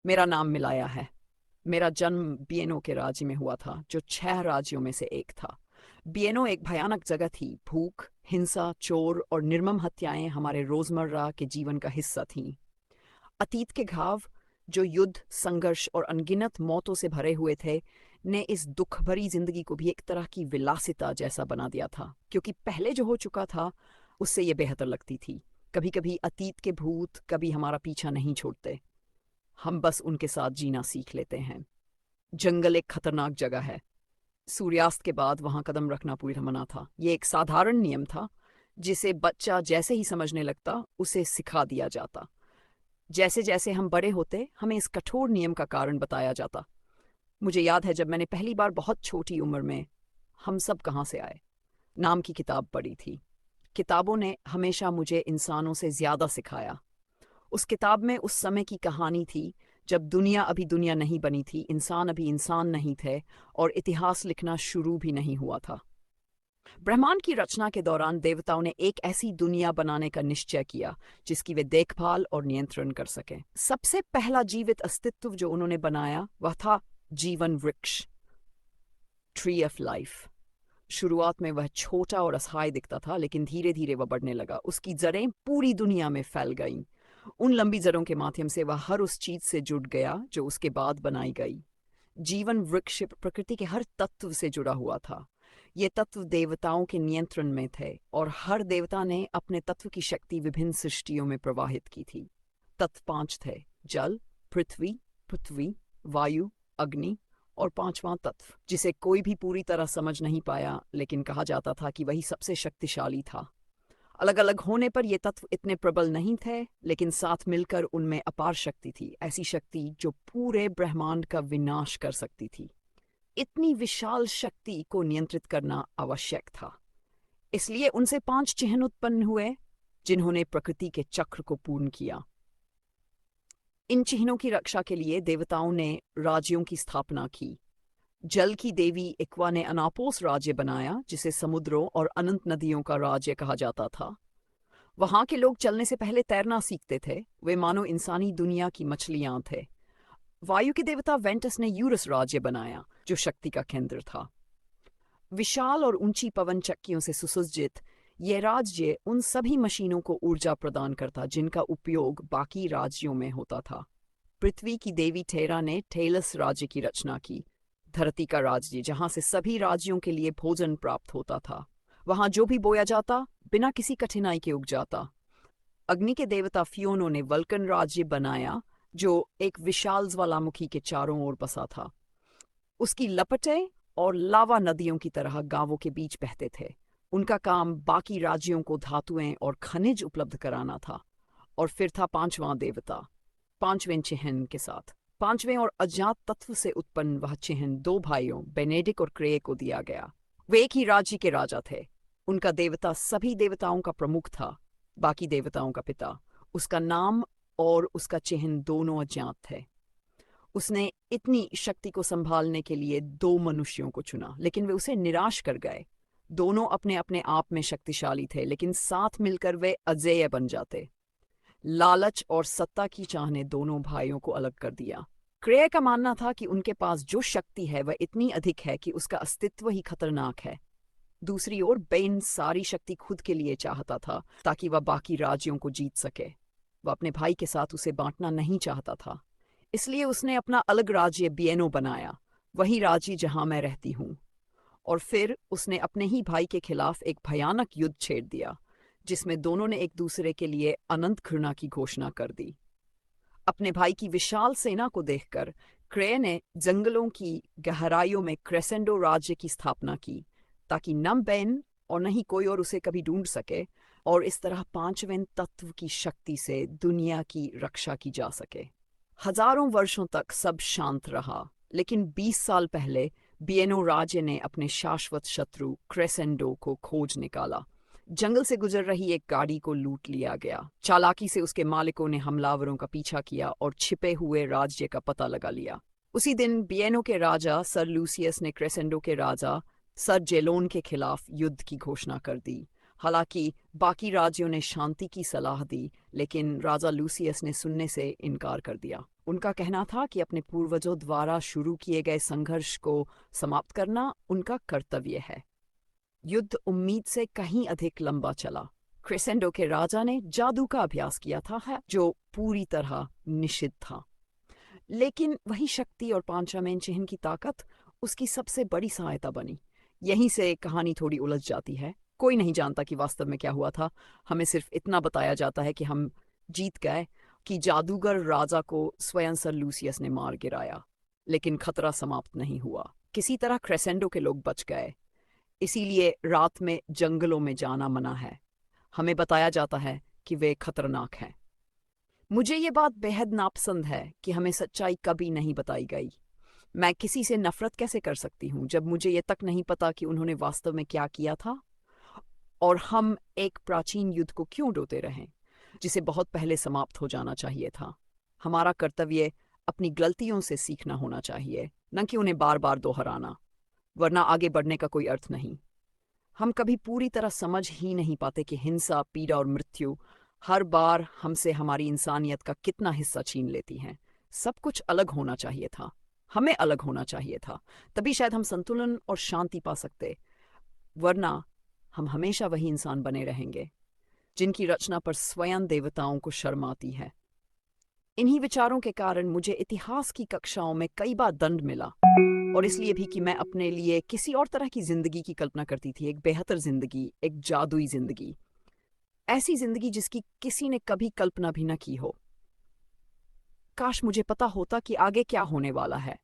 मेरा नाम मिलाया है। मेरा जन्म बिएनो के राज्य में हुआ था, जो 6 राज्यों में से एक था। बिएनो एक भयानक जगह थी। भूख, हिंसा, चोर और निर्मम हत्याएं हमारे रोजमर्रा के जीवन का हिस्सा थीं। अतीत के घाव, जो युद्ध, संघर्ष और अनगिनत मौतों से भरे हुए थे, ने इस दुख भरी जिंदगी को भी एक तरह की विलासिता जैसा बना दिया था, क्योंकि पहले जो हो चुका था उससे ये बेहतर लगती थी। कभी कभी अतीत के भूत कभी हमारा पीछा नहीं छोड़ते, हम बस उनके साथ जीना सीख लेते हैं। जंगल एक खतरनाक जगह है। सूर्यास्त के बाद वहां कदम रखना पूरी तरह मना था। ये एक साधारण नियम था जिसे बच्चा जैसे ही समझने लगता उसे सिखा दिया जाता। जैसे जैसे हम बड़े होते हमें इस कठोर नियम का कारण बताया जाता। मुझे याद है जब मैंने पहली बार बहुत छोटी उम्र में हम सब कहाँ से आए नाम की किताब पढ़ी थी। किताबों ने हमेशा मुझे इंसानों से ज्यादा सिखाया। उस किताब में उस समय की कहानी थी जब दुनिया अभी दुनिया नहीं बनी थी, इंसान अभी इंसान नहीं थे और इतिहास लिखना शुरू भी नहीं हुआ था। ब्रह्मांड की रचना के दौरान देवताओं ने एक ऐसी दुनिया बनाने का निश्चय किया जिसकी वे देखभाल और नियंत्रण कर सकें। सबसे पहला जीवित अस्तित्व जो उन्होंने बनाया वह था जीवन वृक्ष, ट्री ऑफ लाइफ। शुरुआत में वह छोटा और असहाय दिखता था, लेकिन धीरे धीरे वह बढ़ने लगा। उसकी जड़ें पूरी दुनिया में फैल गईं। उन लंबी जड़ों के माध्यम से वह हर उस चीज से जुड़ गया जो उसके बाद बनाई गई। जीवन वृक्ष प्रकृति के हर तत्व से जुड़ा हुआ था। ये तत्व देवताओं के नियंत्रण में थे और हर देवता ने अपने तत्व की शक्ति विभिन्न सृष्टियों में प्रवाहित की थी। तत्व 5 थे: जल, पृथ्वी, पृथ्वी, वायु, अग्नि और पांचवां तत्व जिसे कोई भी पूरी तरह समझ नहीं पाया, लेकिन कहा जाता था कि वही सबसे शक्तिशाली था। अलग अलग होने पर ये तत्व इतने प्रबल नहीं थे, लेकिन साथ मिलकर उनमें अपार शक्ति थी, ऐसी शक्ति जो पूरे ब्रह्मांड का विनाश कर सकती थी। इतनी विशाल शक्ति को नियंत्रित करना आवश्यक था, इसलिए उनसे 5 चिन्ह उत्पन्न हुए जिन्होंने प्रकृति के चक्र को पूर्ण किया। इन चिन्हों की रक्षा के लिए देवताओं ने राज्यों की स्थापना की। जल की देवी इक्वा ने अनापोस राज्य बनाया, जिसे समुद्रों और अनंत नदियों का राज्य कहा जाता था। वहां के लोग चलने से पहले तैरना सीखते थे, वे मानो इंसानी दुनिया की मछलियां थे। वायु के देवता वेंटस ने यूरस राज्य बनाया, जो शक्ति का केंद्र था। विशाल और ऊंची पवन चक्कियों से सुसज्जित यह राज्य उन सभी मशीनों को ऊर्जा प्रदान करता जिनका उपयोग बाकी राज्यों में होता था। पृथ्वी की देवी टेरा ने टेलस राज्य की रचना की, धरती का राज्य जहां से सभी राज्यों के लिए भोजन प्राप्त होता था। वहां जो भी बोया जाता बिना किसी कठिनाई के उग जाता। अग्नि के देवता फियोनो ने वल्कन राज्य बनाया, जो एक विशाल ज्वालामुखी के चारों ओर बसा था। उसकी लपटें और लावा नदियों की तरह गांवों के बीच बहते थे। उनका काम बाकी राज्यों को धातुएं और खनिज उपलब्ध कराना था। और फिर था पांचवां देवता, पांचवें चिह्न के साथ। पांचवें और अज्ञात तत्व से उत्पन्न वह चिह्न 2 भाइयों बेनेडिक और क्रेय को दिया गया। वे एक ही राज्य के राजा थे। उनका देवता सभी देवताओं का प्रमुख था, बाकी देवताओं का पिता। उसका नाम और उसका चिह्न दोनों अज्ञात थे। उसने इतनी शक्ति को संभालने के लिए 2 मनुष्यों को चुना, लेकिन वे उसे निराश कर गए। दोनों अपने अपने आप में शक्तिशाली थे, लेकिन साथ मिलकर वे अजेय बन जाते। लालच और सत्ता की चाह ने दोनों भाइयों को अलग कर दिया। क्रेय का मानना था कि उनके पास जो शक्ति है वह इतनी अधिक है कि उसका अस्तित्व ही खतरनाक है। दूसरी ओर बेन सारी शक्ति खुद के लिए चाहता था ताकि वह बाकी राज्यों को जीत सके। वह अपने भाई के साथ उसे बांटना नहीं चाहता था, इसलिए उसने अपना अलग राज्य बिएनो बनाया, वही राज्य जहां मैं रहती हूँ। और फिर उसने अपने ही भाई के खिलाफ एक भयानक युद्ध छेड़ दिया, जिसमें दोनों ने एक दूसरे के लिए अनंत घृणा की घोषणा कर दी। अपने भाई की विशाल सेना को देखकर क्रेय ने जंगलों की गहराइयों में क्रेसेंडो राज्य की स्थापना की, ताकि न बेन और न ही कोई और उसे कभी ढूंढ सके, और इस तरह पांचवें तत्व की शक्ति से दुनिया की रक्षा की जा सके। हजारों वर्षों तक सब शांत रहा, लेकिन 20 साल पहले बिएनो राज्य ने अपने शाश्वत शत्रु क्रेसेंडो को खोज निकाला। जंगल से गुजर रही एक गाड़ी को लूट लिया गया। चालाकी से उसके मालिकों ने हमलावरों का पीछा किया और छिपे हुए राज्य का पता लगा लिया। उसी दिन बिएनो के राजा सर लूसियस ने क्रेसेंडो के राजा सर जेलोन के खिलाफ युद्ध की घोषणा कर दी। हालांकि बाकी राज्यों ने शांति की सलाह दी, लेकिन राजा लूसियस ने सुनने से इनकार कर दिया। उनका कहना था कि अपने पूर्वजों द्वारा शुरू किए गए संघर्ष को समाप्त करना उनका कर्तव्य है। युद्ध उम्मीद से कहीं अधिक लंबा चला। क्रेसेंडो के राजा ने जादू का अभ्यास किया था जो पूरी तरह निषिद्ध था, लेकिन वही शक्ति और पांचामेन चिह्न की ताकत उसकी सबसे बड़ी सहायता बनी। यहीं से कहानी थोड़ी उलझ जाती है। कोई नहीं जानता कि वास्तव में क्या हुआ था। हमें सिर्फ इतना बताया जाता है कि हम जीत गए, कि जादूगर राजा को स्वयं सर लूसियस ने मार गिराया। लेकिन खतरा समाप्त नहीं हुआ। किसी तरह क्रेसेंडो के लोग बच गए, इसीलिए रात में जंगलों में जाना मना है। हमें बताया जाता है कि वे खतरनाक हैं। मुझे ये बात बेहद नापसंद है कि हमें सच्चाई कभी नहीं बताई गई। मैं किसी से नफरत कैसे कर सकती हूँ जब मुझे ये तक नहीं पता कि उन्होंने वास्तव में क्या किया था, और हम एक प्राचीन युद्ध को क्यों डोते रहें जिसे बहुत पहले समाप्त हो जाना चाहिए था। हमारा कर्तव्य अपनी गलतियों से सीखना होना चाहिए, न कि उन्हें बार बार दोहराना, वरना आगे बढ़ने का कोई अर्थ नहीं। हम कभी पूरी तरह समझ ही नहीं पाते कि हिंसा, पीड़ा और मृत्यु हर बार हमसे हमारी इंसानियत का कितना हिस्सा छीन लेती हैं। सब कुछ अलग होना चाहिए था, हमें अलग होना चाहिए था, तभी शायद हम संतुलन और शांति पा सकते, वरना हम हमेशा वही इंसान बने रहेंगे जिनकी रचना पर स्वयं देवताओं को शर्म आती है। इन्हीं विचारों के कारण मुझे इतिहास की कक्षाओं में कई बार दंड मिला, और इसलिए भी कि मैं अपने लिए किसी और तरह की जिंदगी की कल्पना करती थी, एक बेहतर जिंदगी, एक जादुई जिंदगी, ऐसी जिंदगी जिसकी किसी ने कभी कल्पना भी न की हो। काश मुझे पता होता कि आगे क्या होने वाला है।